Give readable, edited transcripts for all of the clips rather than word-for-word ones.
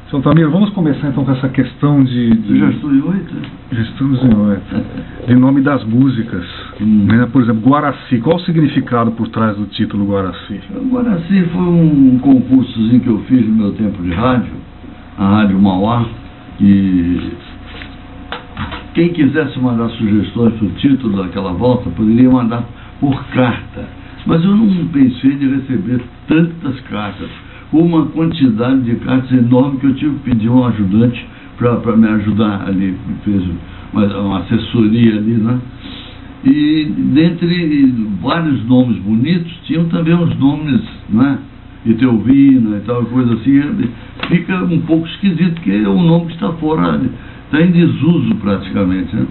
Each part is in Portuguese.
Seu Altamiro, vamos começar então com essa questão de... Já estou em 8? Já estamos em 8. De nome das músicas. Né? Por exemplo, Guaraci. Qual o significado por trás do título Guaraci? O Guaraci foi um concursozinho que eu fiz no meu tempo de rádio, a Rádio Mauá, e quem quisesse mandar sugestões para o título daquela volta, poderia mandar por carta. Mas eu não pensei de receber tantas cartas, uma quantidade de cartas enorme que eu tive que pedir um ajudante para me ajudar ali, fez uma assessoria ali, né? E dentre vários nomes bonitos, tinham também uns nomes, né? Itelvina e tal, coisa assim, fica um pouco esquisito, porque é um nome que está fora, está em desuso praticamente, né?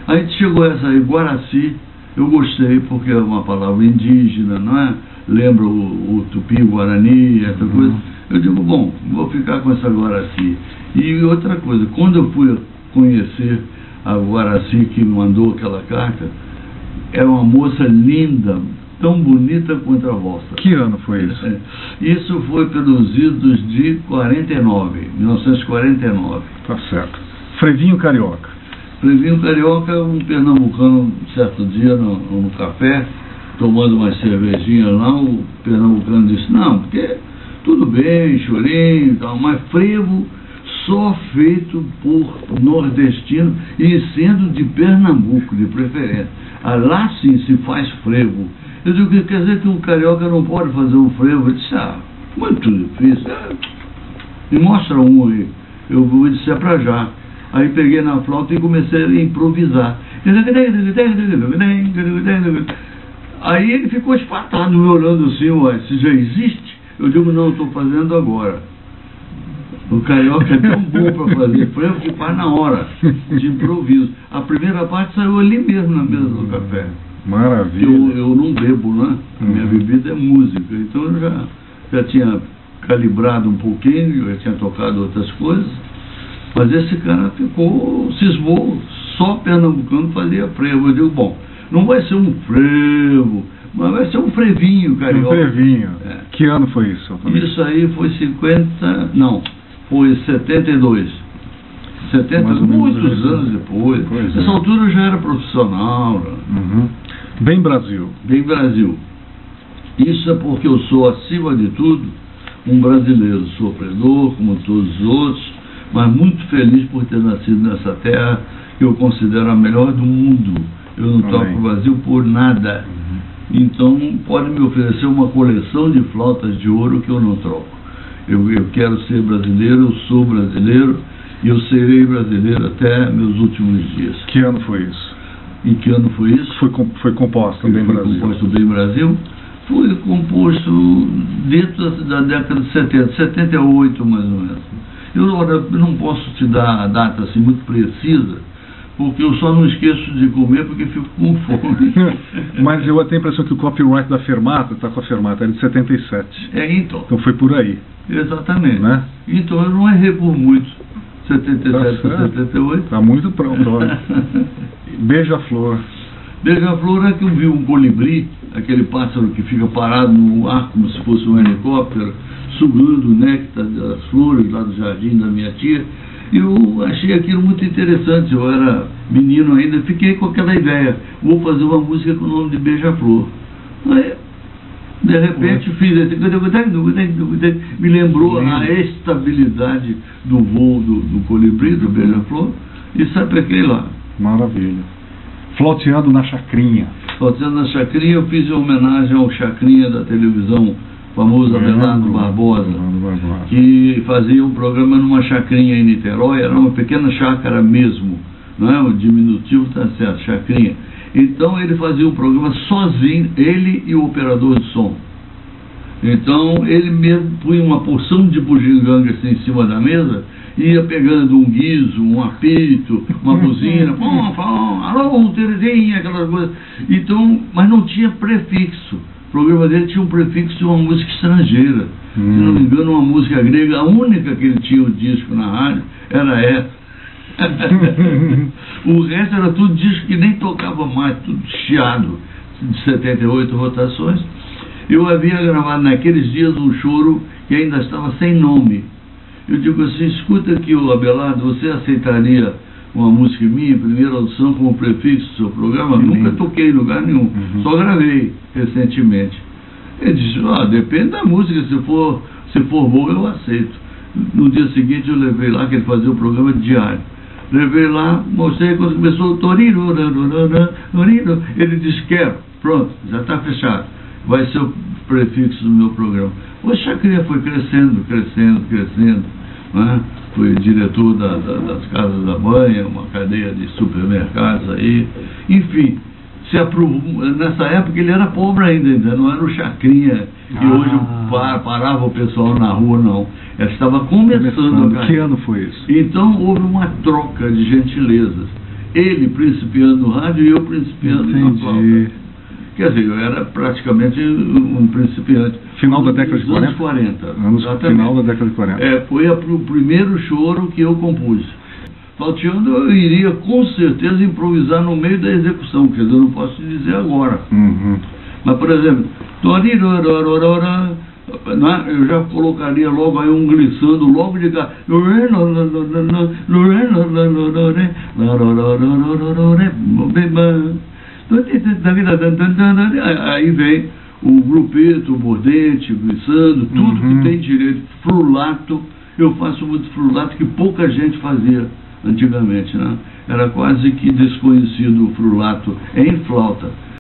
A gente chegou a essa aí, Guaraci, eu gostei porque é uma palavra indígena, não é? Lembra o Tupi, o Guarani, essa coisa. Eu digo, bom, vou ficar com essa Guaraci. E outra coisa, quando eu fui conhecer a Guaraci que me mandou aquela carta, é uma moça linda, tão bonita quanto a vossa. Que ano foi isso? Isso foi pelos idos de 1949. Tá certo. Frevinho Carioca. Frevinho Carioca, um pernambucano, certo dia no café, tomando uma cervejinha lá, o pernambucano disse, não, porque tudo bem, chorinho e tal, mas frevo só feito por nordestino e sendo de Pernambuco, de preferência. Lá sim se faz frevo. Eu digo, quer dizer que o carioca não pode fazer um frevo? Eu disse, muito difícil. Me mostra um aí. Eu disse, é pra já. Aí peguei na flauta e comecei a improvisar. Aí ele ficou espantado, me olhando assim, ué, se já existe? Eu digo, não, estou fazendo agora. O carioca é tão bom para fazer frevo que faz na hora, de improviso. A primeira parte saiu ali mesmo, na mesa do café. Maravilha. Eu não bebo, né? A minha bebida é música, então eu já tinha calibrado um pouquinho, já tinha tocado outras coisas, mas esse cara cismou, só pernambucano fazia frevo. Eu digo, bom, não vai ser um frevo, mas vai ser um frevinho carioca. Um frevinho. Que ano foi isso? Isso aí foi 72. 70, muitos anos depois. Nessa altura eu já era profissional. Bem Brasil. Bem Brasil. Isso é porque eu sou, acima de tudo, um brasileiro sofredor, como todos os outros, mas muito feliz por ter nascido nessa terra que eu considero a melhor do mundo. Eu não toco o Brasil por nada. Então pode me oferecer uma coleção de flautas de ouro que eu não troco. Eu quero ser brasileiro, eu sou brasileiro e eu serei brasileiro até meus últimos dias. Que ano foi isso? Em que ano foi isso? Foi composto Bem Brasil. Foi composto Bem Brasil? Foi composto dentro da década de 70, 78 mais ou menos. Eu não posso te dar a data assim muito precisa, porque eu só não esqueço de comer porque fico com fome. Mas eu tenho a impressão que o copyright da Fermata, está com a Fermata, é de 77. Então. Então foi por aí. Exatamente. Né? Então eu não errei por muito. 77 para 78. Está muito pronto. Beija-flor. Beija-flor é que eu vi um colibri, aquele pássaro que fica parado no ar como se fosse um helicóptero, sugando o néctar das flores lá do jardim da minha tia. Eu achei aquilo muito interessante. Eu era menino ainda, fiquei com aquela ideia, vou fazer uma música com o nome de Beija-Flor. Aí, de repente, fiz esse... Me lembrou a estabilidade do voo do colibri, do Beija-Flor, e sapequei lá. Maravilha. Flauteando na Chacrinha. Flauteando na Chacrinha, eu fiz em homenagem ao Chacrinha da televisão, famoso Abelardo Barbosa, que fazia um programa numa chacrinha em Niterói, era uma pequena chácara mesmo, não é? O diminutivo está certo, chacrinha. Então ele fazia um programa sozinho, ele e o operador de som. Então ele mesmo punha uma porção de bugiganga assim em cima da mesa, ia pegando um guizo, um apito, uma buzina, alô, Terezinha, aquelas coisas. Então, mas não tinha prefixo. O programa dele tinha um prefixo de uma música estrangeira. Se não me engano, uma música grega. A única que ele tinha o disco na rádio era essa. O resto era tudo disco que nem tocava mais, tudo chiado, de 78 rotações. Eu havia gravado naqueles dias um choro que ainda estava sem nome. Eu digo assim, escuta aqui, o Abelardo, você aceitaria uma música minha, primeira audição, como prefixo do seu programa? Nunca toquei em lugar nenhum, só gravei recentemente. Ele disse, depende da música, se for boa eu aceito. No dia seguinte eu levei lá, que ele fazia o programa diário. Levei lá, mostrei, quando começou o Torino, ele disse, quero, pronto, já está fechado. Vai ser o prefixo do meu programa. O Chacrinha foi crescendo, né? Foi diretor das Casas da Banha, uma cadeia de supermercados aí. Enfim, se aprovou. Nessa época ele era pobre ainda, não era o Chacrinha que hoje parava o pessoal na rua, não. Ele estava começando a... Que ano foi isso? Então houve uma troca de gentilezas. Ele principiando no rádio e eu principiando na flauta. Quer dizer, eu era praticamente um principiante. Final da década de 40? Anos 40. Final da década de 40. Foi o primeiro choro que eu compus. Flauteando, eu iria com certeza improvisar no meio da execução, quer dizer, eu não posso te dizer agora. Mas, por exemplo, eu já colocaria logo aí um glissando logo de cá. Aí vem o grupeto, o mordente, o glissando, tudo que tem direito. Frulato, eu faço muito frulato que pouca gente fazia antigamente, né? Era quase que desconhecido o frulato em flauta.